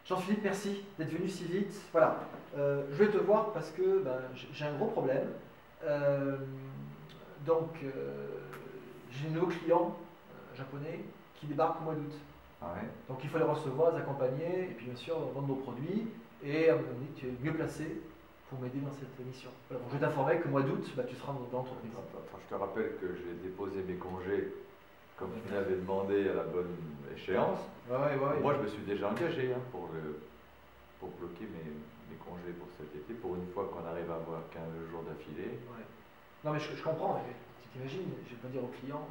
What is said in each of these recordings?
Jean-Philippe, merci d'être venu si vite. Voilà, je vais te voir parce que j'ai un gros problème. Euh, j'ai un nouveau client japonais qui débarque au mois d'août. Ah ouais. Donc il faut les recevoir, les accompagner et puis bien sûr vendre nos produits. Et à un moment donné, tu es mieux placé pour m'aider dans cette mission. Voilà, donc je vais t'informer qu'au mois d'août, tu seras dans l'entreprise. Attends, je te rappelle que j'ai déposé mes congés comme tu m'avais demandé à la bonne échéance. Ouais. Moi, je me suis déjà engagé pour bloquer mes congés pour cet été, pour une fois qu'on arrive à avoir 15 jours d'affilée. Ouais. Non mais je comprends, mais tu t'imagines, je vais pas dire au client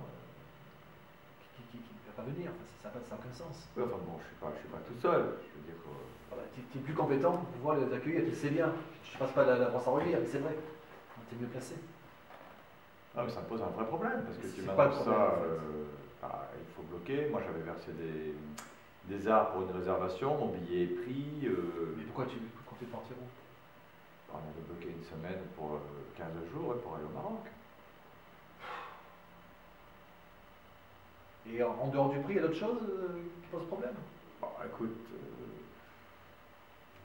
qui ne va pas venir, enfin, ça n'a aucun sens. Ouais, enfin bon, je suis pas tout seul. Je veux dire, Voilà, tu es plus compétent pour pouvoir les accueillir, tu le sais bien. Je ne passe pas la brosse à reluire, mais c'est vrai. Tu es mieux placé. ah, mais ça me pose un vrai problème, parce que tu C'est pas le m'annonces problème, ça, en fait. il faut bloquer. Moi, j'avais versé des arts pour une réservation, mon billet est pris. Mais pourquoi tu comptais partir où? On avait bloqué une semaine pour 15 jours pour aller au Maroc. Et en dehors du prix, il y a d'autres choses qui posent problème? Bon, écoute,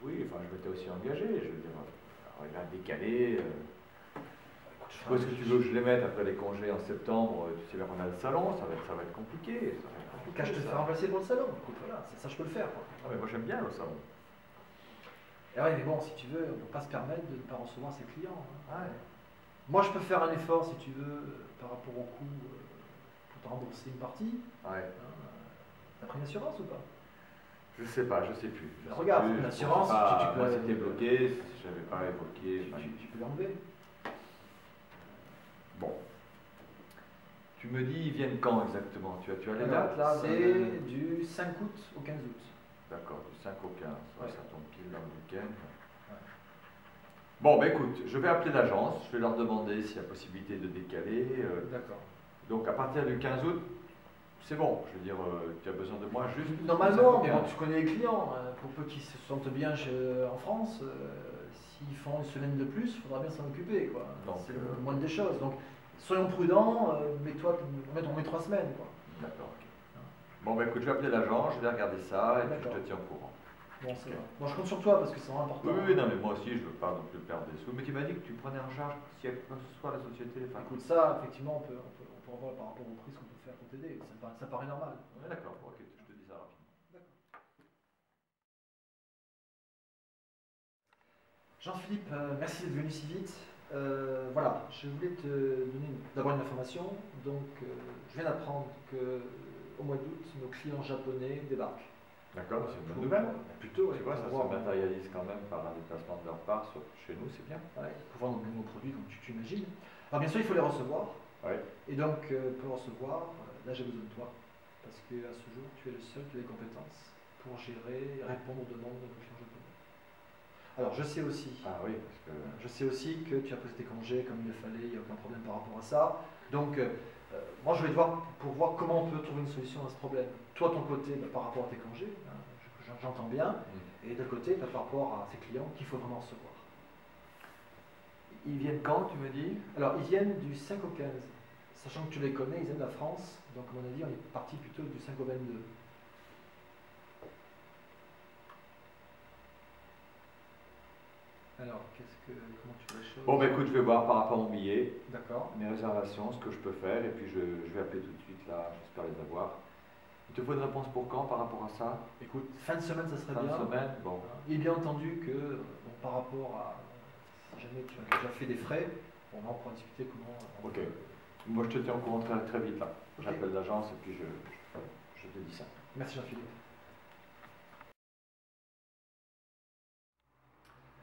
oui, enfin, je m'étais aussi engagé. Je veux dire, il va décaler. Je suppose que tu veux que je les mette après les congés en septembre. Tu sais, là, on a le salon, ça va être compliqué. Quand je te fais remplacer pour le salon, écoute, voilà, ça je peux le faire. Quoi. Ah, mais moi, j'aime bien le salon. Et ouais, mais bon, si tu veux, on ne peut pas se permettre de ne pas recevoir ses clients. Hein. Ouais. Moi, je peux faire un effort, si tu veux, par rapport au coût, pour te rembourser une partie. Ouais. T'as pris une assurance ou pas? Je sais pas, je sais plus. Regarde, l'assurance, tu peux. Moi, c'était bloqué, je n'avais pas évoqué. Tu peux l'enlever. Bon. Tu me dis, ils viennent quand exactement? Tu as les dates là? C'est du 5 août au 15 août. D'accord, du 5 au 15. Ouais, ça tombe pile dans le week-end. Ouais. Bon, ben écoute, je vais appeler l'agence, je vais leur demander s'il y a possibilité de décaler. D'accord. Donc à partir du 15 août, c'est bon. Je veux dire, tu as besoin de moi juste. Normalement, mais bon, tu connais les clients. Pour peu qu'ils se sentent bien en France, s'ils font une semaine de plus, il faudra bien s'en occuper. C'est le moindre des choses. Donc soyons prudents, on met 3 semaines. Quoi. D'accord. Okay. Bon, ben écoute, je vais appeler l'agent, je vais regarder ça et puis je te tiens au courant. Bon, c'est vrai. Bon, je compte sur toi parce que c'est vraiment important. Oui, non, mais moi aussi, je veux pas non plus perdre des sous. Mais tu m'as dit que tu prenais en charge s'il y a quoi que ce soit la société. Enfin, écoute, ça, effectivement, on peut en voir par rapport au prix ce qu'on peut faire pour t'aider. Ça paraît normal. Ouais, d'accord, ok, je te dis ça rapidement. D'accord. Jean-Philippe, merci d'être venu si vite. Voilà, je voulais te donner d'abord une information. Donc, je viens d'apprendre qu'au mois d'août, nos clients japonais débarquent. D'accord, c'est une bonne nouvelle. Plutôt, tu vois, ça se matérialise quand même par un déplacement de leur part chez nous, c'est bien. Ouais, pour vendre nos produits, comme tu imagines. Alors, bien sûr, il faut les recevoir. Ouais. Et donc, pour recevoir, là, j'ai besoin de toi. Parce qu'à ce jour, tu es le seul qui a les compétences pour gérer et répondre aux demandes de nos clients japonais. Alors je sais aussi, je sais aussi que tu as posé tes congés comme il le fallait, il n'y a aucun problème par rapport à ça. Donc moi je vais te voir pour voir comment on peut trouver une solution à ce problème. Toi ton côté par rapport à tes congés, j'entends bien, et de l'autre côté par rapport à tes clients qu'il faut vraiment recevoir. Ils viennent quand tu me dis? Alors ils viennent du 5 au 15, sachant que tu les connais, ils viennent de la France, donc à mon avis on est parti plutôt du 5 au 22. Alors, comment tu vois les choses? Bon, ben écoute, je vais voir par rapport à mon billet, mes réservations, ce que je peux faire, et puis je vais appeler tout de suite là, j'espère les avoir. Il te faut une réponse pour quand par rapport à ça? Écoute, fin de semaine, ça serait bien. Fin de semaine, bon. Il est bien entendu que, par rapport à, si jamais tu as déjà fait des frais, on va en pouvoir discuter comment... Ok. Moi, je te tiens au courant très, très vite là. Okay. J'appelle l'agence et puis je te dis ça. Merci Jean-Philippe.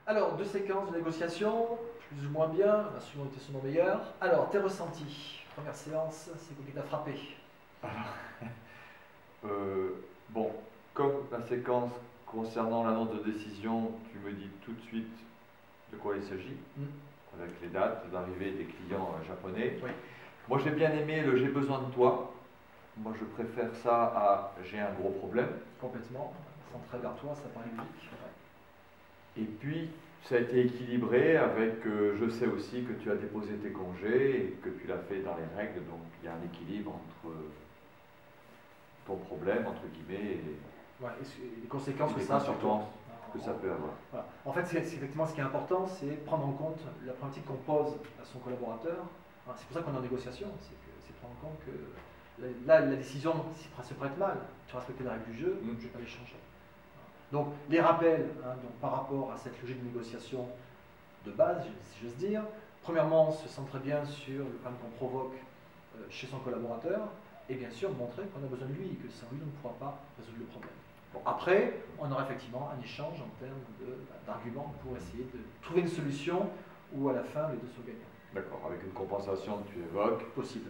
Alors, 2 séquences de négociation, plus ou moins bien, on a souvent été souvent meilleur. Alors, tes ressentis. Première séance, c'est quoi qui t'a frappé? Bon, comme la séquence concernant l'annonce de décision, tu me dis tout de suite de quoi il s'agit, avec les dates d'arrivée des clients japonais. Oui. Moi, j'ai bien aimé le j'ai besoin de toi. Moi, je préfère ça à j'ai un gros problème. Complètement. Centré vers toi, ça paraît logique. Et puis, ça a été équilibré avec, je sais aussi que tu as déposé tes congés et que tu l'as fait dans les règles, donc il y a un équilibre entre ton problème, entre guillemets, Ouais, et les conséquences que ça peut avoir. Voilà. En fait, effectivement, ce qui est important, c'est prendre en compte la problématique qu'on pose à son collaborateur. C'est pour ça qu'on est en négociation, c'est prendre en compte que là, la décision se prête mal. Tu respectes les règles du jeu, je ne vais pas les changer. Donc, les rappels donc, par rapport à cette logique de négociation de base, si j'ose dire, premièrement, se centrer bien sur le problème qu'on provoque chez son collaborateur, et bien sûr montrer qu'on a besoin de lui, et que sans lui, on ne pourra pas résoudre le problème. Bon, après, on aura effectivement un échange en termes d'arguments pour essayer de trouver une solution où à la fin, les deux sont gagnants. D'accord, avec une compensation que tu évoques, possible,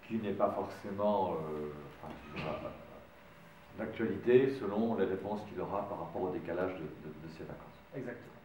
qui n'est pas forcément d'actualité selon les réponses qu'il aura par rapport au décalage de ses vacances. Exactement.